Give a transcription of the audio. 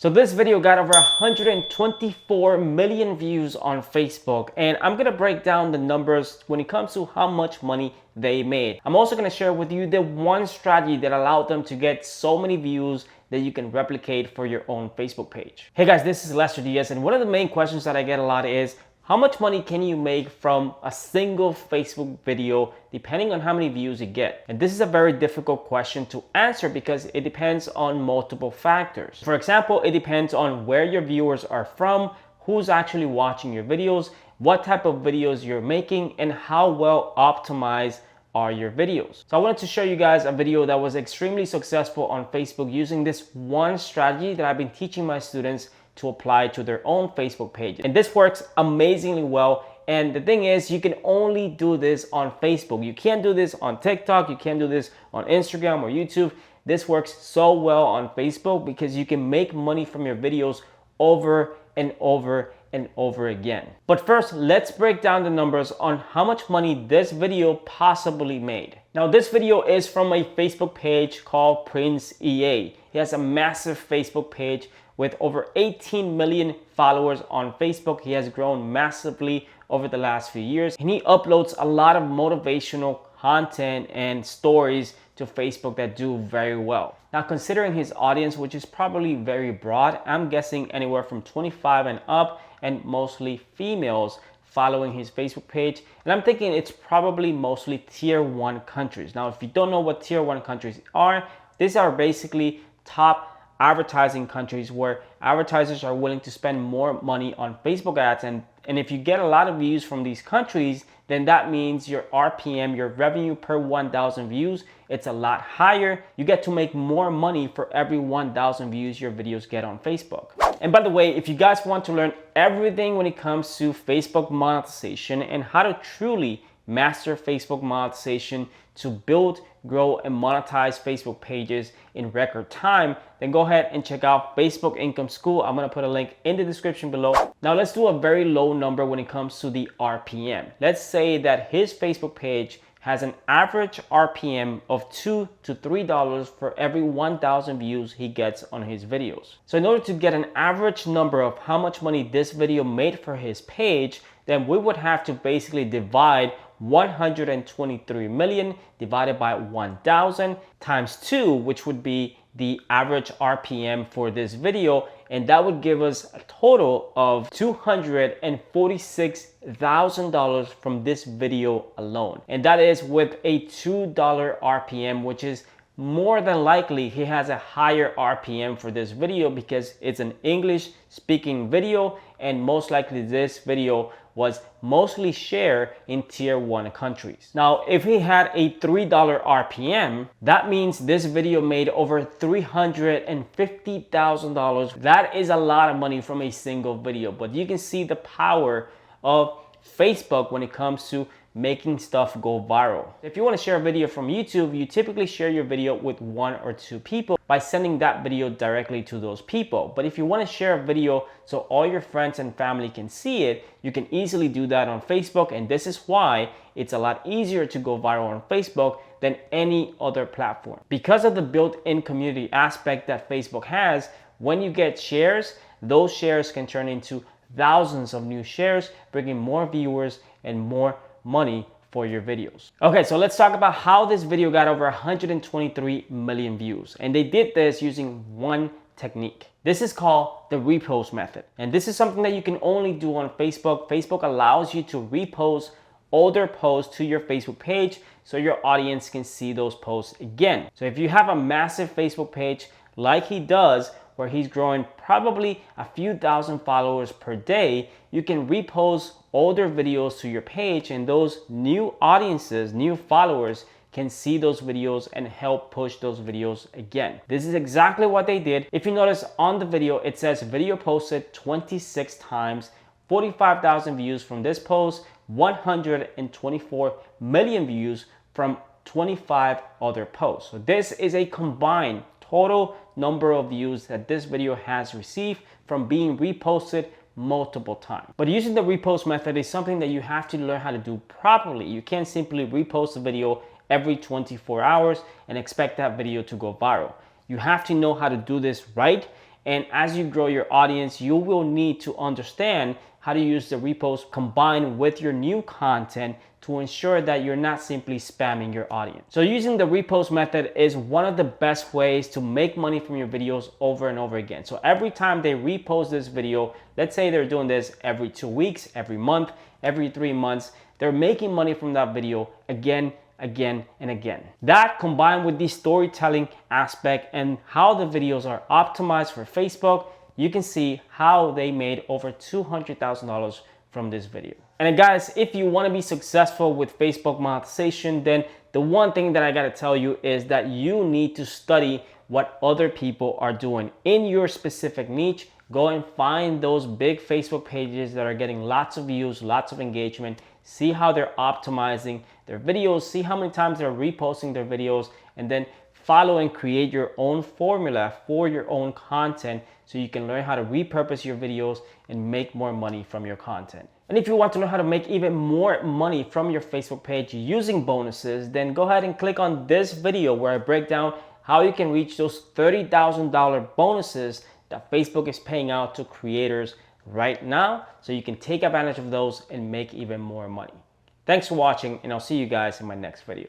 So this video got over 124 million views on Facebook, and I'm gonna break down the numbers when it comes to how much money they made. I'm also gonna share with you the one strategy that allowed them to get so many views that you can replicate for your own Facebook page. Hey guys, this is Lester Diaz, and one of the main questions that I get a lot is, how much money can you make from a single Facebook video depending on how many views you get? And this is a very difficult question to answer because it depends on multiple factors. For example, it depends on where your viewers are from, who's actually watching your videos, what type of videos you're making, and how well optimized are your videos. So I wanted to show you guys a video that was extremely successful on Facebook using this one strategy that I've been teaching my students to apply to their own Facebook page. And this works amazingly well. And the thing is, you can only do this on Facebook. You can't do this on TikTok. You can't do this on Instagram or YouTube. This works so well on Facebook because you can make money from your videos over and over and over again. But first, let's break down the numbers on how much money this video possibly made. Now, this video is from a Facebook page called Prince EA. He has a massive Facebook page with over 18 million followers on Facebook. He has grown massively over the last few years, and he uploads a lot of motivational content and stories to Facebook that do very well. Now, considering his audience, which is probably very broad, I'm guessing anywhere from 25 and up, and mostly females following his Facebook page. And I'm thinking it's probably mostly tier 1 countries. Now, if you don't know what tier 1 countries are, these are basically top advertising countries where advertisers are willing to spend more money on Facebook ads. And if you get a lot of views from these countries, then that means your RPM, your revenue per 1,000 views, it's a lot higher. You get to make more money for every 1,000 views your videos get on Facebook. And by the way, if you guys want to learn everything when it comes to Facebook monetization and how to truly master Facebook monetization to build, grow, and monetize Facebook pages in record time, then go ahead and check out Facebook Income School. I'm gonna put a link in the description below. Now let's do a very low number when it comes to the RPM. Let's say that his Facebook page has an average RPM of $2 to $3 for every 1,000 views he gets on his videos. So in order to get an average number of how much money this video made for his page, then we would have to basically divide 123 million divided by 1,000 times 2, which would be the average RPM for this video, and that would give us a total of $246,000 from this video alone. And that is with a $2 RPM, which is more than likely he has a higher RPM for this video because it's an English speaking video, and most likely this video was mostly shared in tier 1 countries. Now, if he had a $3 RPM, that means this video made over $350,000. That is a lot of money from a single video, but you can see the power of Facebook when it comes to making stuff go viral. If you want to share a video from YouTube, you typically share your video with 1 or 2 people by sending that video directly to those people. But if you want to share a video so all your friends and family can see it, you can easily do that on Facebook. And this is why it's a lot easier to go viral on Facebook than any other platform. Because of the built-in community aspect that Facebook has, when you get shares, those shares can turn into thousands of new shares, bringing more viewers and more money for your videos. Okay, so let's talk about how this video got over 123 million views. And they did this using one technique. This is called the repost method. And this is something that you can only do on Facebook. Facebook allows you to repost older posts to your Facebook page so your audience can see those posts again. So if you have a massive Facebook page like he does, where he's growing probably a few thousand followers per day, you can repost older videos to your page, and those new audiences, new followers, can see those videos and help push those videos again. This is exactly what they did. If you notice on the video, it says video posted 26 times, 45,000 views from this post, 124 million views from 25 other posts. So this is a combined total number of views that this video has received from being reposted multiple times. But using the repost method is something that you have to learn how to do properly. You can't simply repost a video every 24 hours and expect that video to go viral. You have to know how to do this right, And as you grow your audience, you will need to understand how to use the repost combined with your new content to ensure that you're not simply spamming your audience. So using the repost method is one of the best ways to make money from your videos over and over again. So every time they repost this video, let's say they're doing this every 2 weeks, every month, every 3 months, they're making money from that video again, and again. That combined with the storytelling aspect and how the videos are optimized for Facebook, you can see how they made over $200,000 from this video. And guys, if you want to be successful with Facebook monetization, then the one thing that I got to tell you is that you need to study what other people are doing in your specific niche. Go and find those big Facebook pages that are getting lots of views, lots of engagement. See how they're optimizing their videos, see how many times they're reposting their videos, and then follow and create your own formula for your own content so you can learn how to repurpose your videos and make more money from your content. And if you want to know how to make even more money from your Facebook page using bonuses, then go ahead and click on this video where I break down how you can reach those $30,000 bonuses that Facebook is paying out to creators right now, so you can take advantage of those and make even more money. Thanks for watching, and I'll see you guys in my next video.